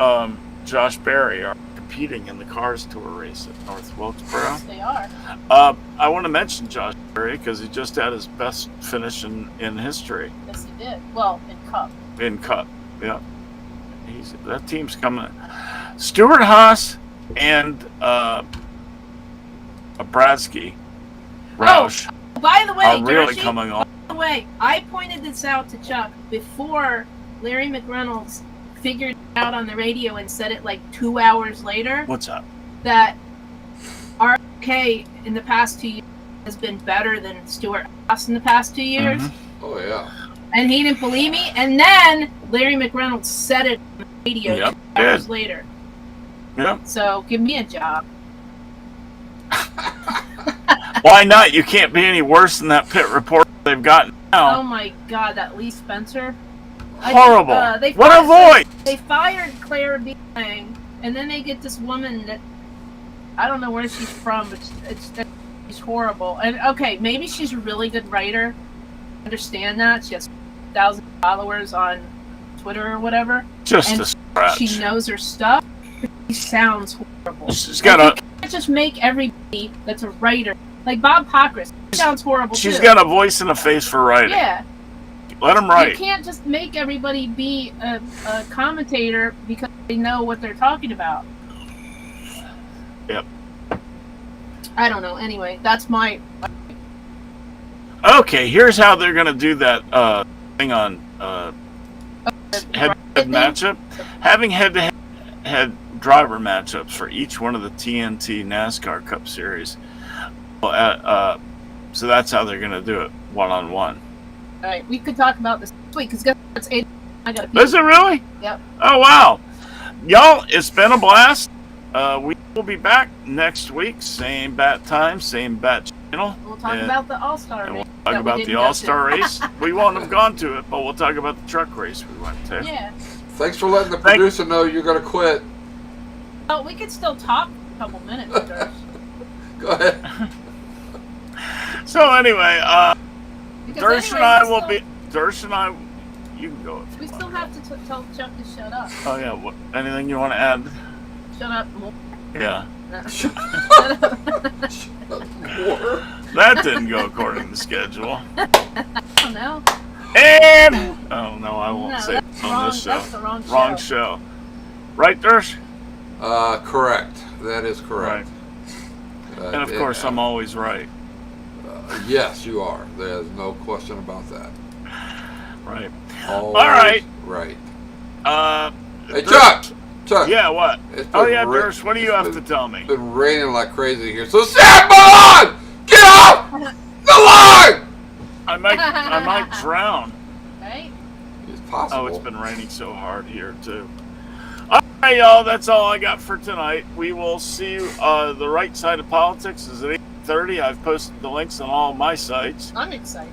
Josh Berry are competing in the Cars Tour race at North Wilkesboro.
They are.
I want to mention Josh Berry because he just had his best finish in history
Yes, he did. Well, in Cup.
in Cup. Yeah, that team's coming. Stuart Haas and Abradsky Roush
By the way,
are really
Jersey,
coming on.
by the way, I pointed this out to Chuck before Larry McReynolds figured it out on the radio and said it like 2 hours later.
What's up?
That RK in the past 2 years has been better than Stuart Haas in the past 2 years.
Mm-hmm.
Oh yeah.
And he didn't believe me. And then Larry McReynolds said it on the radio
Yep,
2 hours
did.
later.
Yeah.
So give me a job.
Why not? You can't be any worse than that pit report they've got
Oh
now.
my God, that Lee Spencer.
Horrible.
They
What a
fired-
voice!
They fired Claire Beeling, and then they get this woman that I don't know where she's from, but she's horrible. And okay, maybe she's a really good writer. I understand that she has 1,000 followers on Twitter or whatever.
Just
and
a scratch.
She knows her stuff. But she sounds horrible.
She's got
Like,
a
you can't just make everybody that's a writer like Bob Pockris. He sounds horrible
she's
too.
got a voice and a face for writing.
Yeah.
Let them
You
write.
can't just make everybody be a commentator because they know what they're talking about.
Yep.
I don't know. Anyway, that's my.
Okay, here's how they're gonna do that thing on head-to-head matchup. Having head-to-head driver matchups for each one of the TNT NASCAR Cup Series. So that's how they're gonna do it, one-on-one.
All right, we could talk about this week because it's 8. I got
Is it really?
Yep.
Oh wow, y'all! It's been a blast. We will be back next week, same bat time, same bat channel.
We'll talk
and-
about the All-Star
And
race.
we'll talk
that we
about
didn't
the
go to.
All-Star race. We won't have gone to it, but we'll talk about the truck race we went to.
Yeah.
Thanks for letting the
Thank-
producer know you're going to quit.
Oh, we could still talk for a couple minutes, Dirk.
Go ahead.
So anyway,
Because
Dersh and
anyway,
I
we
will
still-
be. Dersh and I, you can go.
We still have to tell Chuck to shut up.
Oh yeah. What, anything you want to add?
Shut up. More.
Yeah.
Shut up.
More.
That didn't go according to schedule.
I don't know.
And oh no, I won't
No,
say it
that's
on
wrong.
this show.
That's the wrong show.
Wrong show. Right, Dersh?
Correct. That is correct.
And of course, I'm always right.
Yes, you are. There's no question about that.
Right.
Always
right.
Right. Hey,
Dersh-
Chuck.
Yeah. What?
It's been
Oh yeah,
ra-
Dersh. What do you
it's
have to tell me?
It's been raining like crazy here. So, Sam Bond! Get off the line!
I might drown.
Right?
It's possible.
Oh, it's been raining so hard here too. All right, y'all. That's all I got for tonight. We will see you. The right side of politics is at 8:30. I've posted the links on all my sites,
I'm excited.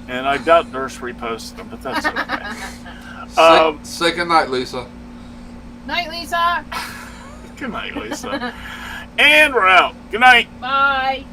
and I doubt Dersh reposted them, but that's okay.
Say goodnight, Lisa.
Night, Lisa.
Good night, Lisa. And we're out. Good night.
Bye.